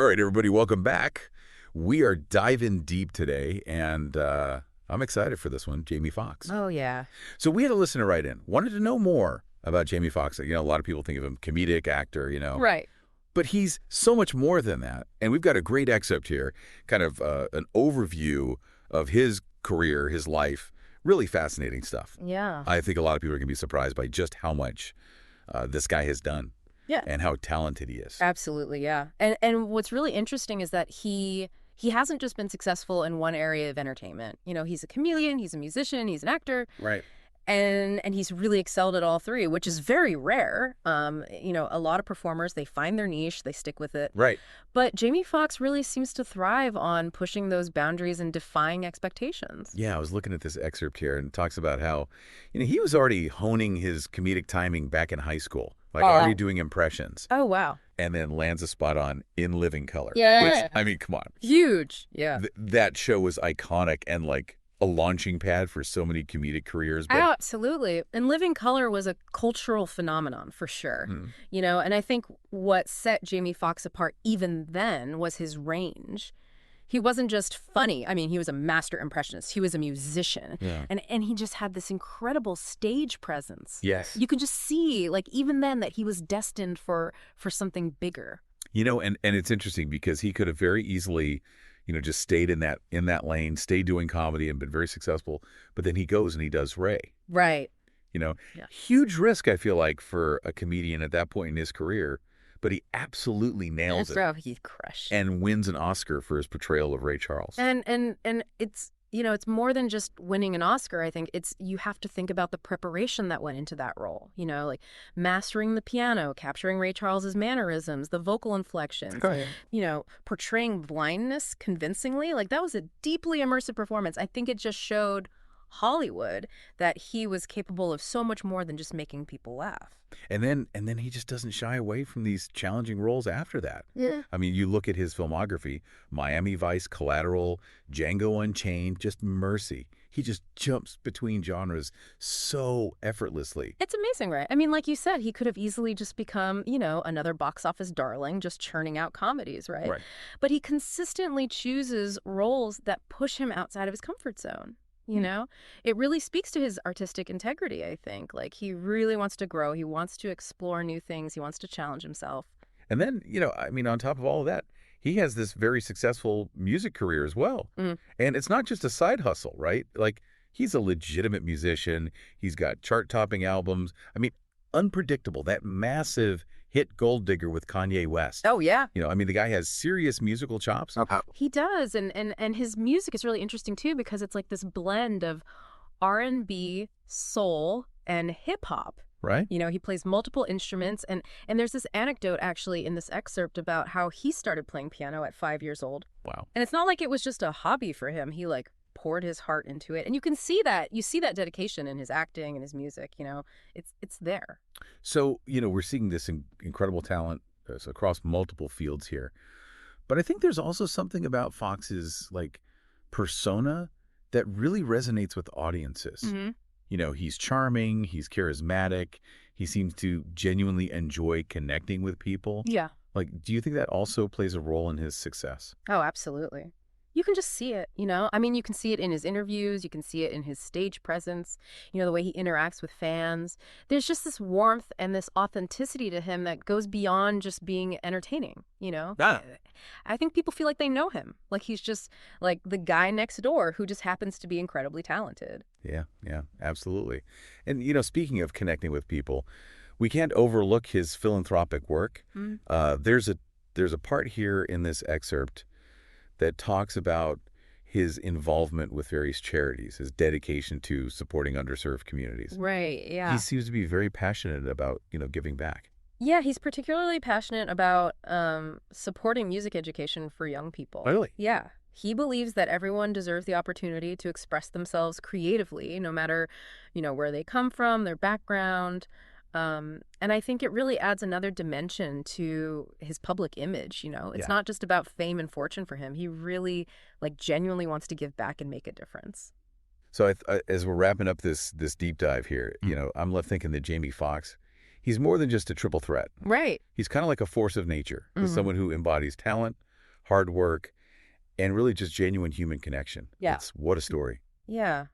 right, everybody, welcome back. We are diving deep today, and I'm excited for this one, Jamie Foxx. Oh, yeah. So we had a listener write in, wanted to know more about Jamie Foxx. You know, a lot of people think of him comedic actor, you know. Right. But he's so much more than that. And we've got a great excerpt here, kind of an overview of his career, his life. Really fascinating stuff. Yeah. I think a lot of people are going to be surprised by just how much this guy has done. Yeah. And how talented he is. Absolutely, yeah. And what's really interesting is that he hasn't just been successful in one area of entertainment. You know, he's a comedian, he's a musician, he's an actor. Right. And he's really excelled at all three, which is very rare. You know, a lot of performers, they find their niche, they stick with it. Right. But Jamie Foxx really seems to thrive on pushing those boundaries and defying expectations. Yeah, I was looking at this excerpt here, and it talks about how, you know, he was already honing his comedic timing back in high school, like already doing impressions. Oh, wow. And then lands a spot on In Living Color. Yeah. Which, I mean, come on. Huge. Yeah. That show was iconic and like a launching pad for so many comedic careers. But... Absolutely. And Living Color was a cultural phenomenon for sure. You know, and I think what set Jamie Foxx apart even then was his range. He wasn't just funny. I mean, he was a master impressionist. He was a musician. Yeah. And he just had this incredible stage presence. Yes. You could just see, like, even then that he was destined for something bigger. You know, and it's interesting because he could have very easily, you know, just stayed in that lane, stayed doing comedy and been very successful. But then he goes and he does Ray. Right. You know, Yeah. Huge risk, I feel like, for a comedian at that point in his career. But he absolutely nails it. He crushed. And wins an Oscar for his portrayal of Ray Charles. And it's, you know, it's more than just winning an Oscar. I think you have to think about the preparation that went into that role. You know, like mastering the piano, capturing Ray Charles's mannerisms, the vocal inflections, you know, portraying blindness convincingly. Like that was a deeply immersive performance. I think it just showed Hollywood that he was capable of so much more than just making people laugh. And then he just doesn't shy away from these challenging roles after that. Yeah. I mean, you look at his filmography, Miami Vice, Collateral, Django Unchained, just Mercy. He just jumps between genres so effortlessly. It's amazing, right? I mean, like you said, he could have easily just become, you know, another box office darling, just churning out comedies, right? But he consistently chooses roles that push him outside of his comfort zone. You know, it really speaks to his artistic integrity, I think. Like, he really wants to grow. He wants to explore new things. He wants to challenge himself. And then, you know, I mean, on top of all of that, he has this very successful music career as well. And it's not just a side hustle, right? Like, he's a legitimate musician. He's got chart-topping albums. I mean, Unpredictable, that massive hit Gold Digger with Kanye West. Oh, yeah. You know, I mean, the guy has serious musical chops. He does. And his music is really interesting, too, because it's like this blend of R&B, soul, and hip-hop. Right. You know, he plays multiple instruments. And there's this anecdote, actually, in this excerpt about how he started playing piano at 5 years old. Wow. And it's not like it was just a hobby for him. He, like, poured his heart into it. And you can see that. You see that dedication in his acting and his music, you know. It's there. So, you know, we're seeing this incredible talent across multiple fields here. But I think there's also something about Foxx's, like, persona that really resonates with audiences. You know, he's charming, he's charismatic, he seems to genuinely enjoy connecting with people. Yeah. Like, do you think that also plays a role in his success? Oh, absolutely. You can just see it, you know? I mean, you can see it in his interviews. You can see it in his stage presence, you know, the way he interacts with fans. There's just this warmth and this authenticity to him that goes beyond just being entertaining, you know? Yeah. I think people feel like they know him. Like he's just like the guy next door who just happens to be incredibly talented. Yeah, absolutely. And, you know, speaking of connecting with people, we can't overlook his philanthropic work. There's a part here in this excerpt that talks about his involvement with various charities, his dedication to supporting underserved communities. Right, yeah. He seems to be very passionate about, you know, giving back. Yeah, he's particularly passionate about supporting music education for young people. Really? Yeah. He believes that everyone deserves the opportunity to express themselves creatively, no matter, you know, where they come from, their background. And I think it really adds another dimension to his public image, you know. It's not just about fame and fortune for him. He really, like, genuinely wants to give back and make a difference. So as we're wrapping up this deep dive here, you know, I'm left thinking that Jamie Foxx, he's more than just a triple threat. Right. He's kind of like a force of nature, someone who embodies talent, hard work, and really just genuine human connection. Yeah. What a story. Yeah.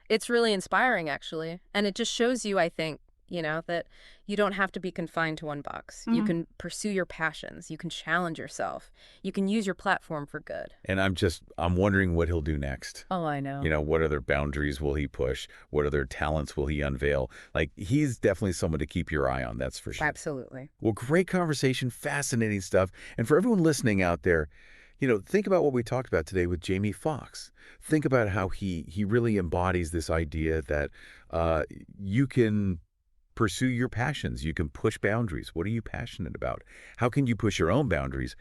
It's really inspiring, actually. And it just shows you, I think, that you don't have to be confined to one box. You can pursue your passions. You can challenge yourself. You can use your platform for good. And I'm wondering what he'll do next. Oh, I know. What other boundaries will he push? What other talents will he unveil? Like, he's definitely someone to keep your eye on, that's for sure. Absolutely. Well, great conversation, fascinating stuff. And for everyone listening out there, think about what we talked about today with Jamie Foxx. Think about how he really embodies this idea that you can pursue your passions. You can push boundaries. What are you passionate about? How can you push your own boundaries?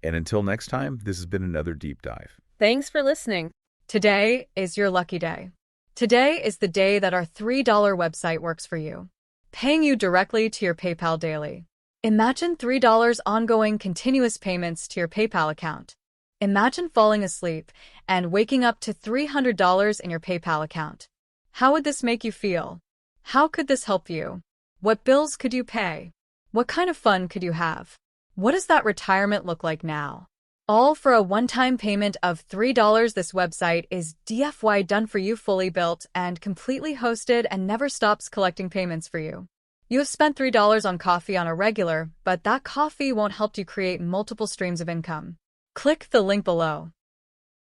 And until next time, this has been another Deep Dive. Thanks for listening. Today is your lucky day. Today is the day that our $3 website works for you, paying you directly to your PayPal daily. Imagine $3 ongoing continuous payments to your PayPal account. Imagine falling asleep and waking up to $300 in your PayPal account. How would this make you feel? How could this help you? What bills could you pay? What kind of fun could you have? What does that retirement look like now? All for a one-time payment of $3. This website is DFY done for you, fully built and completely hosted, and never stops collecting payments for you. You have spent $3 on coffee on a regular, but that coffee won't help you create multiple streams of income. Click the link below.